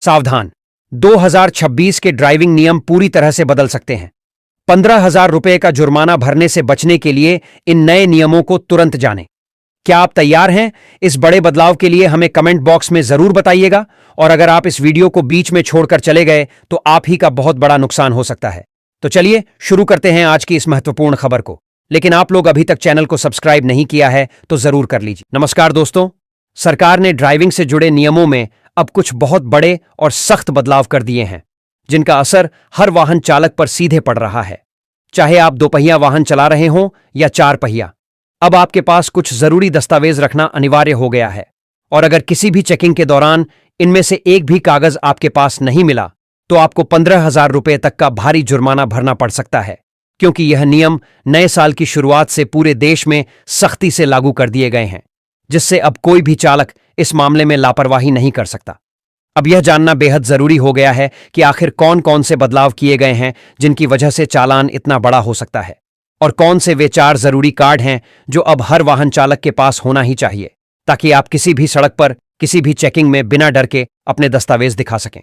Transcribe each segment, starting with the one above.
सावधान, 2026 के ड्राइविंग नियम पूरी तरह से बदल सकते हैं। 15,000 रुपये का जुर्माना भरने से बचने के लिए इन नए नियमों को तुरंत जानें। क्या आप तैयार हैं इस बड़े बदलाव के लिए? हमें कमेंट बॉक्स में जरूर बताइएगा। और अगर आप इस वीडियो को बीच में छोड़कर चले गए तो आप ही का बहुत बड़ा नुकसान हो सकता है। तो चलिए शुरू करते हैं आज की इस महत्वपूर्ण खबर को। लेकिन आप लोग अभी तक चैनल को सब्सक्राइब नहीं किया है तो जरूर कर लीजिए। नमस्कार दोस्तों, सरकार ने ड्राइविंग से जुड़े नियमों में अब कुछ बहुत बड़े और सख्त बदलाव कर दिए हैं, जिनका असर हर वाहन चालक पर सीधे पड़ रहा है। चाहे आप दोपहिया वाहन चला रहे हों या चार पहिया, अब आपके पास कुछ जरूरी दस्तावेज रखना अनिवार्य हो गया है। और अगर किसी भी चेकिंग के दौरान इनमें से एक भी कागज आपके पास नहीं मिला तो आपको 15,000 रुपये तक का भारी जुर्माना भरना पड़ सकता है, क्योंकि यह नियम नए साल की शुरुआत से पूरे देश में सख्ती से लागू कर दिए गए हैं, जिससे अब कोई भी चालक इस मामले में लापरवाही नहीं कर सकता। अब यह जानना बेहद जरूरी हो गया है कि आखिर कौन कौन से बदलाव किए गए हैं जिनकी वजह से चालान इतना बड़ा हो सकता है, और कौन से वे 4 जरूरी कार्ड हैं जो अब हर वाहन चालक के पास होना ही चाहिए, ताकि आप किसी भी सड़क पर किसी भी चेकिंग में बिना डर के अपने दस्तावेज दिखा सकें।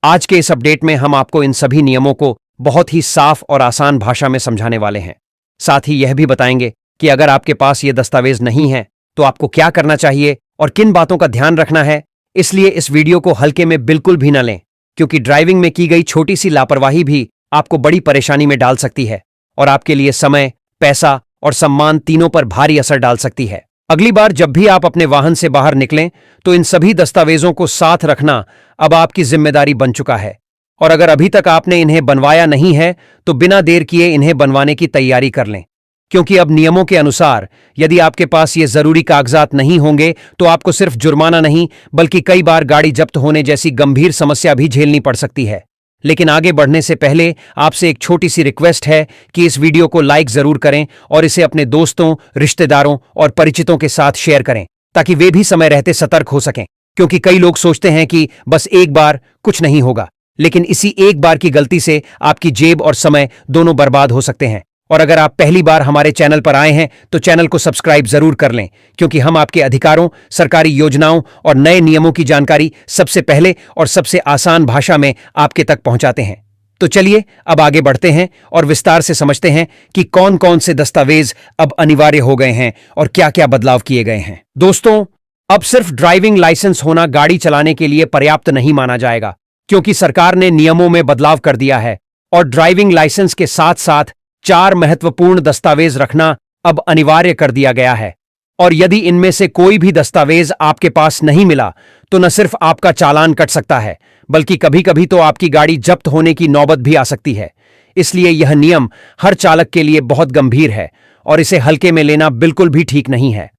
आज के इस अपडेट में हम आपको इन सभी नियमों को बहुत ही साफ और आसान भाषा में समझाने वाले हैं। साथ ही यह भी बताएंगे कि अगर आपके पास ये दस्तावेज नहीं है तो आपको क्या करना चाहिए और किन बातों का ध्यान रखना है। इसलिए इस वीडियो को हल्के में बिल्कुल भी न लें, क्योंकि ड्राइविंग में की गई छोटी सी लापरवाही भी आपको बड़ी परेशानी में डाल सकती है और आपके लिए समय, पैसा और सम्मान तीनों पर भारी असर डाल सकती है। अगली बार जब भी आप अपने वाहन से बाहर निकलें तो इन सभी दस्तावेजों को साथ रखना अब आपकी जिम्मेदारी बन चुका है। और अगर अभी तक आपने इन्हें बनवाया नहीं है तो बिना देर किए इन्हें बनवाने की तैयारी कर लें, क्योंकि अब नियमों के अनुसार यदि आपके पास ये जरूरी कागजात नहीं होंगे तो आपको सिर्फ जुर्माना नहीं बल्कि कई बार गाड़ी जब्त होने जैसी गंभीर समस्या भी झेलनी पड़ सकती है। लेकिन आगे बढ़ने से पहले आपसे एक छोटी सी रिक्वेस्ट है कि इस वीडियो को लाइक जरूर करें और इसे अपने दोस्तों, रिश्तेदारों और परिचितों के साथ शेयर करें, ताकि वे भी समय रहते सतर्क हो सकें। क्योंकि कई लोग सोचते हैं कि बस एक बार कुछ नहीं होगा, लेकिन इसी एक बार की गलती से आपकी जेब और समय दोनों बर्बाद हो सकते हैं। और अगर आप पहली बार हमारे चैनल पर आए हैं तो चैनल को सब्सक्राइब जरूर कर लें, क्योंकि हम आपके अधिकारों, सरकारी योजनाओं और नए नियमों की जानकारी सबसे पहले और सबसे आसान भाषा में आपके तक पहुंचाते हैं। तो चलिए अब आगे बढ़ते हैं और विस्तार से समझते हैं कि कौन कौन से दस्तावेज अब अनिवार्य हो गए हैं और क्या क्या बदलाव किए गए हैं। दोस्तों, अब सिर्फ ड्राइविंग लाइसेंस होना गाड़ी चलाने के लिए पर्याप्त नहीं माना जाएगा, क्योंकि सरकार ने नियमों में बदलाव कर दिया है और ड्राइविंग लाइसेंस के साथ साथ 4 महत्वपूर्ण दस्तावेज रखना अब अनिवार्य कर दिया गया है। और यदि इनमें से कोई भी दस्तावेज आपके पास नहीं मिला तो न सिर्फ आपका चालान कट सकता है, बल्कि कभी कभी तो आपकी गाड़ी जब्त होने की नौबत भी आ सकती है। इसलिए यह नियम हर चालक के लिए बहुत गंभीर है और इसे हल्के में लेना बिल्कुल भी ठीक नहीं है।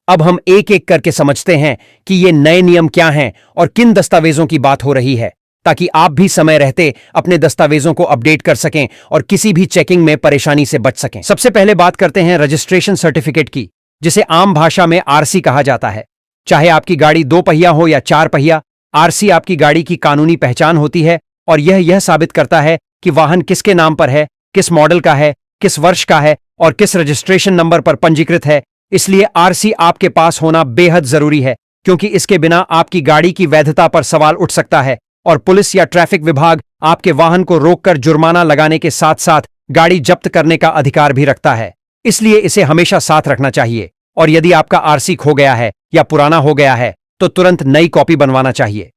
अब हम एक एक करके समझते हैं कि ये नए नियम क्या हैं और किन दस्तावेजों की बात हो रही है, ताकि आप भी समय रहते अपने दस्तावेजों को अपडेट कर सकें और किसी भी चेकिंग में परेशानी से बच सकें। सबसे पहले बात करते हैं रजिस्ट्रेशन सर्टिफिकेट की, जिसे आम भाषा में आरसी कहा जाता है। चाहे आपकी गाड़ी 2 पहिया हो या 4 पहिया, आरसी आपकी गाड़ी की कानूनी पहचान होती है और यह साबित करता है कि वाहन किसके नाम पर है, किस मॉडल का है, किस वर्ष का है और किस रजिस्ट्रेशन नंबर पर पंजीकृत है। इसलिए आरसी आपके पास होना बेहद जरूरी है, क्योंकि इसके बिना आपकी गाड़ी की वैधता पर सवाल उठ सकता है और पुलिस या ट्रैफिक विभाग आपके वाहन को रोककर जुर्माना लगाने के साथ साथ गाड़ी जब्त करने का अधिकार भी रखता है। इसलिए इसे हमेशा साथ रखना चाहिए। और यदि आपका आरसी खो गया है या पुराना हो गया है तो तुरंत नई कॉपी बनवाना चाहिए।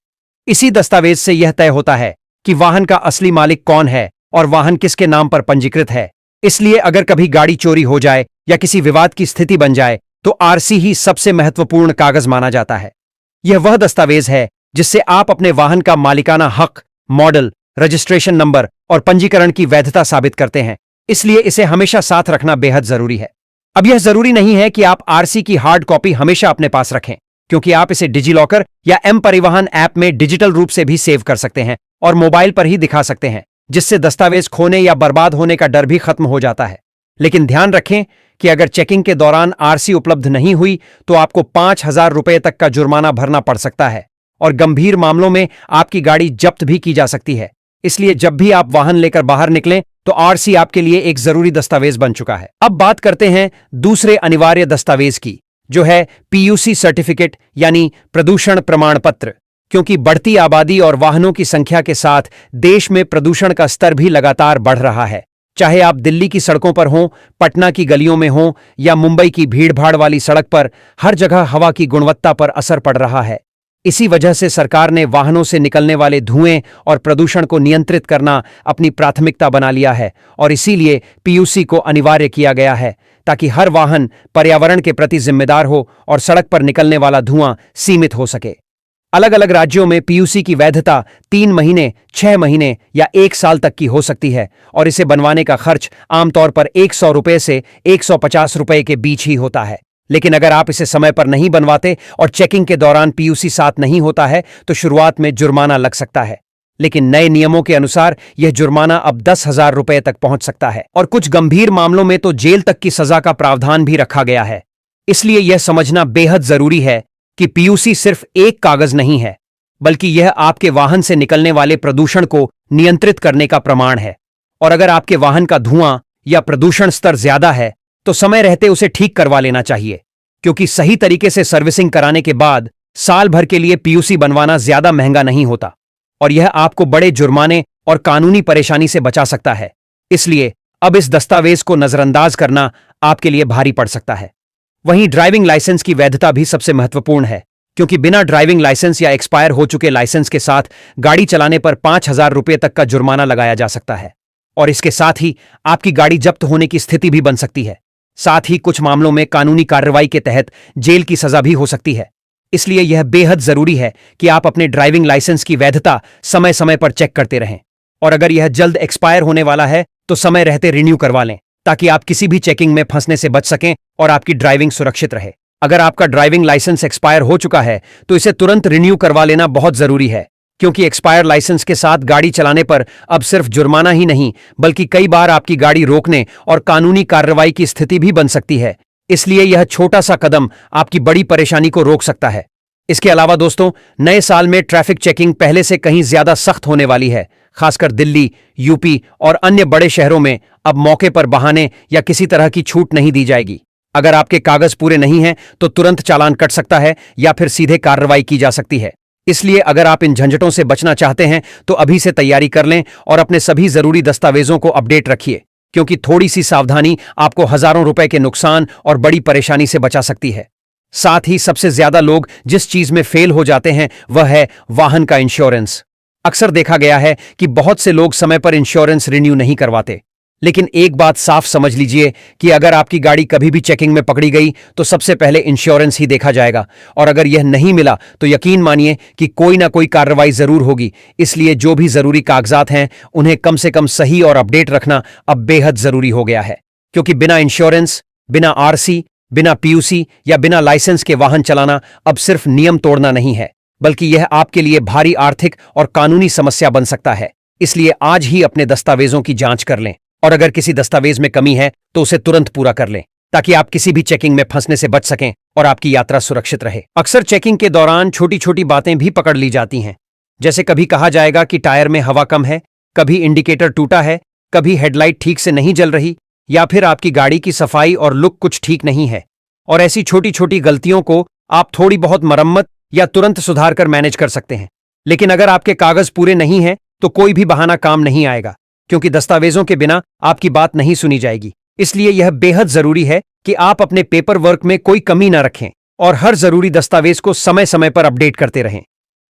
इसी दस्तावेज से यह तय होता है कि वाहन का असली मालिक कौन है और वाहन किसके नाम पर पंजीकृत है। इसलिए अगर कभी गाड़ी चोरी हो जाए या किसी विवाद की स्थिति बन जाए तो आरसी ही सबसे महत्वपूर्ण कागज माना जाता है। यह वह दस्तावेज है जिससे आप अपने वाहन का मालिकाना हक, मॉडल, रजिस्ट्रेशन नंबर और पंजीकरण की वैधता साबित करते हैं। इसलिए इसे हमेशा साथ रखना बेहद जरूरी है। अब यह जरूरी नहीं है कि आप आरसी की हार्ड कॉपी हमेशा अपने पास रखें, क्योंकि आप इसे डिजिलॉकर या एम परिवहन ऐप में डिजिटल रूप से भी सेव कर सकते हैं और मोबाइल पर ही दिखा सकते हैं, जिससे दस्तावेज खोने या बर्बाद होने का डर भी खत्म हो जाता है। लेकिन ध्यान रखें कि अगर चेकिंग के दौरान आरसी उपलब्ध नहीं हुई तो आपको 5,000 रुपये तक का जुर्माना भरना पड़ सकता है और गंभीर मामलों में आपकी गाड़ी जब्त भी की जा सकती है। इसलिए जब भी आप वाहन लेकर बाहर निकलें तो आरसी आपके लिए एक जरूरी दस्तावेज बन चुका है। अब बात करते हैं दूसरे अनिवार्य दस्तावेज की, जो है पीयूसी सर्टिफिकेट यानी प्रदूषण प्रमाण पत्र। क्योंकि बढ़ती आबादी और वाहनों की संख्या के साथ देश में प्रदूषण का स्तर भी लगातार बढ़ रहा है। चाहे आप दिल्ली की सड़कों पर हों, पटना की गलियों में हों या मुंबई की भीड़भाड़ वाली सड़क पर, हर जगह हवा की गुणवत्ता पर असर पड़ रहा है। इसी वजह से सरकार ने वाहनों से निकलने वाले धुएं और प्रदूषण को नियंत्रित करना अपनी प्राथमिकता बना लिया है और इसीलिए पीयूसी को अनिवार्य किया गया है, ताकि हर वाहन पर्यावरण के प्रति जिम्मेदार हो और सड़क पर निकलने वाला धुआं सीमित हो सके। अलग अलग राज्यों में पीयूसी की वैधता 3 महीने, 6 महीने या 1 साल तक की हो सकती है और इसे बनवाने का खर्च आमतौर पर 100 रुपये से 150 रुपये के बीच ही होता है। लेकिन अगर आप इसे समय पर नहीं बनवाते और चेकिंग के दौरान पीयूसी साथ नहीं होता है तो शुरुआत में जुर्माना लग सकता है। लेकिन नए नियमों के अनुसार यह जुर्माना अब 10,000 रुपये तक पहुंच सकता है और कुछ गंभीर मामलों में तो जेल तक की सजा का प्रावधान भी रखा गया है। इसलिए यह समझना बेहद जरूरी है कि पीयूसी सिर्फ एक कागज नहीं है, बल्कि यह आपके वाहन से निकलने वाले प्रदूषण को नियंत्रित करने का प्रमाण है। और अगर आपके वाहन का धुआं या प्रदूषण स्तर ज्यादा है तो समय रहते उसे ठीक करवा लेना चाहिए, क्योंकि सही तरीके से सर्विसिंग कराने के बाद साल भर के लिए पीयूसी बनवाना ज्यादा महंगा नहीं होता और यह आपको बड़े जुर्माने और कानूनी परेशानी से बचा सकता है। इसलिए अब इस दस्तावेज को नजरअंदाज करना आपके लिए भारी पड़ सकता है। वहीं ड्राइविंग लाइसेंस की वैधता भी सबसे महत्वपूर्ण है, क्योंकि बिना ड्राइविंग लाइसेंस या एक्सपायर हो चुके लाइसेंस के साथ गाड़ी चलाने पर 5,000 रुपये तक का जुर्माना लगाया जा सकता है और इसके साथ ही आपकी गाड़ी जब्त होने की स्थिति भी बन सकती है। साथ ही कुछ मामलों में कानूनी कार्रवाई के तहत जेल की सजा भी हो सकती है। इसलिए यह बेहद जरूरी है कि आप अपने ड्राइविंग लाइसेंस की वैधता समय समय पर चेक करते रहें और अगर यह जल्द एक्सपायर होने वाला है तो समय रहते रिन्यू करवा लें, ताकि आप किसी भी चेकिंग में फंसने से बच सकें और आपकी ड्राइविंग सुरक्षित रहे। अगर आपका ड्राइविंग लाइसेंस एक्सपायर हो चुका है तो इसे तुरंत रिन्यू करवा लेना बहुत जरूरी है, क्योंकि एक्सपायर लाइसेंस के साथ गाड़ी चलाने पर अब सिर्फ जुर्माना ही नहीं बल्कि कई बार आपकी गाड़ी रोकने और कानूनी कार्रवाई की स्थिति भी बन सकती है। इसलिए यह छोटा सा कदम आपकी बड़ी परेशानी को रोक सकता है। इसके अलावा दोस्तों, नए साल में ट्रैफिक चेकिंग पहले से कहीं ज्यादा सख्त होने वाली है। खासकर दिल्ली, यूपी और अन्य बड़े शहरों में अब मौके पर बहाने या किसी तरह की छूट नहीं दी जाएगी। अगर आपके कागज पूरे नहीं हैं तो तुरंत चालान कट सकता है या फिर सीधे कार्रवाई की जा सकती है। इसलिए अगर आप इन झंझटों से बचना चाहते हैं तो अभी से तैयारी कर लें और अपने सभी जरूरी दस्तावेजों को अपडेट रखिए, क्योंकि थोड़ी सी सावधानी आपको हजारों रुपए के नुकसान और बड़ी परेशानी से बचा सकती है। साथ ही सबसे ज्यादा लोग जिस चीज में फेल हो जाते हैं वह है वाहन का इंश्योरेंस। अक्सर देखा गया है कि बहुत से लोग समय पर इंश्योरेंस रिन्यू नहीं करवाते। लेकिन एक बात साफ समझ लीजिए कि अगर आपकी गाड़ी कभी भी चेकिंग में पकड़ी गई तो सबसे पहले इंश्योरेंस ही देखा जाएगा और अगर यह नहीं मिला तो यकीन मानिए कि कोई ना कोई कार्रवाई जरूर होगी। इसलिए जो भी जरूरी कागजात हैं उन्हें कम से कम सही और अपडेट रखना अब बेहद जरूरी हो गया है, क्योंकि बिना इंश्योरेंस, बिना आरसी, बिना पीयूसी या बिना लाइसेंस के वाहन चलाना अब सिर्फ नियम तोड़ना नहीं है, बल्कि यह आपके लिए भारी आर्थिक और कानूनी समस्या बन सकता है। इसलिए आज ही अपने दस्तावेजों की जांच कर लें और अगर किसी दस्तावेज में कमी है तो उसे तुरंत पूरा कर लें, ताकि आप किसी भी चेकिंग में फंसने से बच सकें और आपकी यात्रा सुरक्षित रहे। अक्सर चेकिंग के दौरान छोटी छोटी बातें भी पकड़ ली जाती हैं, जैसे कभी कहा जाएगा कि टायर में हवा कम है, कभी इंडिकेटर टूटा है, कभी हेडलाइट ठीक से नहीं जल रही या फिर आपकी गाड़ी की सफाई और लुक कुछ ठीक नहीं है। और ऐसी छोटी छोटी गलतियों को आप थोड़ी बहुत मरम्मत या तुरंत सुधार कर मैनेज कर सकते हैं। लेकिन अगर आपके कागज पूरे नहीं हैं तो कोई भी बहाना काम नहीं आएगा, क्योंकि दस्तावेजों के बिना आपकी बात नहीं सुनी जाएगी। इसलिए यह बेहद जरूरी है कि आप अपने पेपर वर्क में कोई कमी न रखें और हर जरूरी दस्तावेज को समय समय पर अपडेट करते रहें।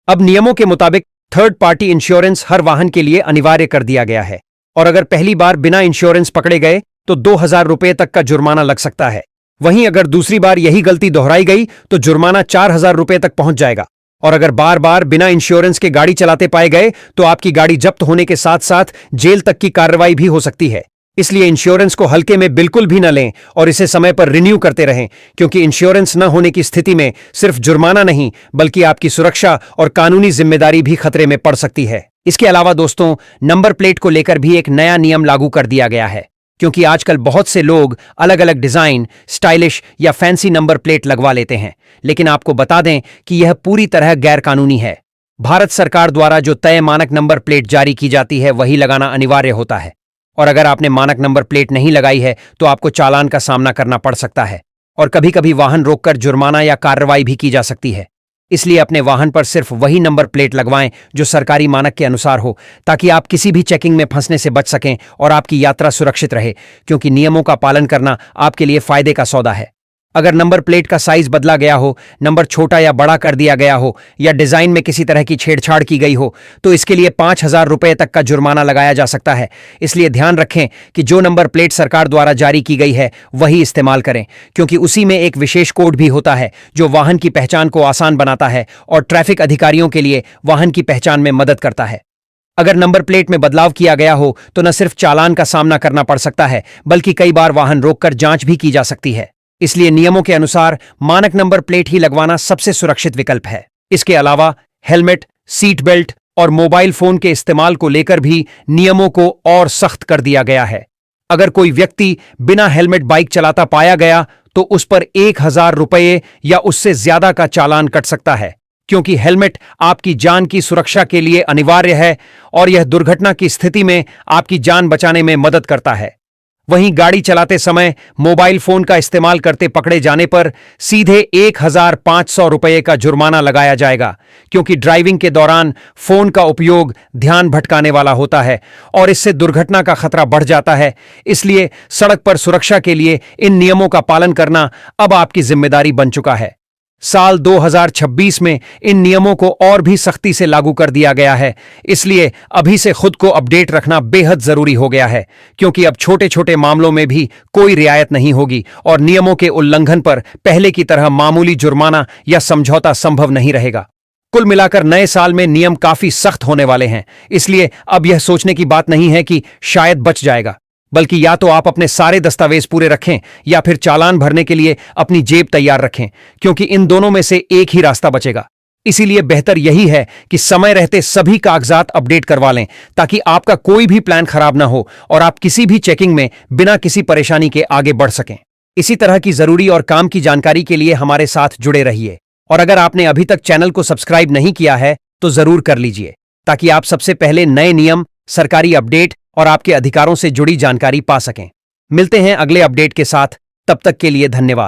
अब नियमों के मुताबिक थर्ड पार्टी इंश्योरेंस हर वाहन के लिए अनिवार्य कर दिया गया है और अगर पहली बार बिना इंश्योरेंस पकड़े गए तो 2,000 रुपये तक का जुर्माना लग सकता है। वहीं अगर दूसरी बार यही गलती दोहराई गई तो जुर्माना 4,000 रुपये तक पहुंच जाएगा और अगर बार बार बिना इंश्योरेंस के गाड़ी चलाते पाए गए तो आपकी गाड़ी जब्त होने के साथ साथ जेल तक की कार्रवाई भी हो सकती है। इसलिए इंश्योरेंस को हल्के में बिल्कुल भी न लें और इसे समय पर रिन्यू करते रहें, क्योंकि इंश्योरेंस न होने की स्थिति में सिर्फ जुर्माना नहीं बल्कि आपकी सुरक्षा और कानूनी जिम्मेदारी भी खतरे में पड़ सकती है। इसके अलावा दोस्तों, नंबर प्लेट को लेकर भी एक नया नियम लागू कर दिया गया है, क्योंकि आजकल बहुत से लोग अलग अलग डिजाइन, स्टाइलिश या फैंसी नंबर प्लेट लगवा लेते हैं। लेकिन आपको बता दें कि यह पूरी तरह गैर कानूनी है। भारत सरकार द्वारा जो तय मानक नंबर प्लेट जारी की जाती है वही लगाना अनिवार्य होता है और अगर आपने मानक नंबर प्लेट नहीं लगाई है तो आपको चालान का सामना करना पड़ सकता है और कभी कभी वाहन रोककर जुर्माना या कार्रवाई भी की जा सकती है। इसलिए अपने वाहन पर सिर्फ वही नंबर प्लेट लगवाएं जो सरकारी मानक के अनुसार हो, ताकि आप किसी भी चेकिंग में फंसने से बच सकें और आपकी यात्रा सुरक्षित रहे, क्योंकि नियमों का पालन करना आपके लिए फायदे का सौदा है। अगर नंबर प्लेट का साइज बदला गया हो, नंबर छोटा या बड़ा कर दिया गया हो, या डिजाइन में किसी तरह की छेड़छाड़ की गई हो, तो इसके लिए 5,000 रुपए तक का जुर्माना लगाया जा सकता है। इसलिए ध्यान रखें कि जो नंबर प्लेट सरकार द्वारा जारी की गई है वही इस्तेमाल करें, क्योंकि उसी में एक विशेष कोड भी होता है जो वाहन की पहचान को आसान बनाता है और ट्रैफिक अधिकारियों के लिए वाहन की पहचान में मदद करता है। अगर नंबर प्लेट में बदलाव किया गया हो तो न सिर्फ चालान का सामना करना पड़ सकता है, बल्कि कई बार वाहन रोककर जांच भी की जा सकती है। इसलिए नियमों के अनुसार मानक नंबर प्लेट ही लगवाना सबसे सुरक्षित विकल्प है। इसके अलावा हेलमेट, सीट बेल्ट और मोबाइल फोन के इस्तेमाल को लेकर भी नियमों को और सख्त कर दिया गया है। अगर कोई व्यक्ति बिना हेलमेट बाइक चलाता पाया गया तो उस पर 1,000 रुपये या उससे ज्यादा का चालान कट सकता है, क्योंकि हेलमेट आपकी जान की सुरक्षा के लिए अनिवार्य है और यह दुर्घटना की स्थिति में आपकी जान बचाने में मदद करता है। वहीं गाड़ी चलाते समय मोबाइल फोन का इस्तेमाल करते पकड़े जाने पर सीधे 1,500 रुपये का जुर्माना लगाया जाएगा, क्योंकि ड्राइविंग के दौरान फोन का उपयोग ध्यान भटकाने वाला होता है और इससे दुर्घटना का खतरा बढ़ जाता है। इसलिए सड़क पर सुरक्षा के लिए इन नियमों का पालन करना अब आपकी जिम्मेदारी बन चुका है। साल 2026 में इन नियमों को और भी सख्ती से लागू कर दिया गया है, इसलिए अभी से खुद को अपडेट रखना बेहद जरूरी हो गया है, क्योंकि अब छोटे छोटे मामलों में भी कोई रियायत नहीं होगी और नियमों के उल्लंघन पर पहले की तरह मामूली जुर्माना या समझौता संभव नहीं रहेगा। कुल मिलाकर नए साल में नियम काफी सख्त होने वाले हैं, इसलिए अब यह सोचने की बात नहीं है कि शायद बच जाएगा, बल्कि या तो आप अपने सारे दस्तावेज पूरे रखें या फिर चालान भरने के लिए अपनी जेब तैयार रखें, क्योंकि इन दोनों में से एक ही रास्ता बचेगा। इसीलिए बेहतर यही है कि समय रहते सभी कागजात अपडेट करवा लें, ताकि आपका कोई भी प्लान खराब ना हो और आप किसी भी चेकिंग में बिना किसी परेशानी के आगे बढ़ सकें। इसी तरह की जरूरी और काम की जानकारी के लिए हमारे साथ जुड़े रहिए, और अगर आपने अभी तक चैनल को सब्सक्राइब नहीं किया है तो जरूर कर लीजिए, ताकि आप सबसे पहले नए नियम, सरकारी अपडेट और आपके अधिकारों से जुड़ी जानकारी पा सकें। मिलते हैं अगले अपडेट के साथ, तब तक के लिए धन्यवाद।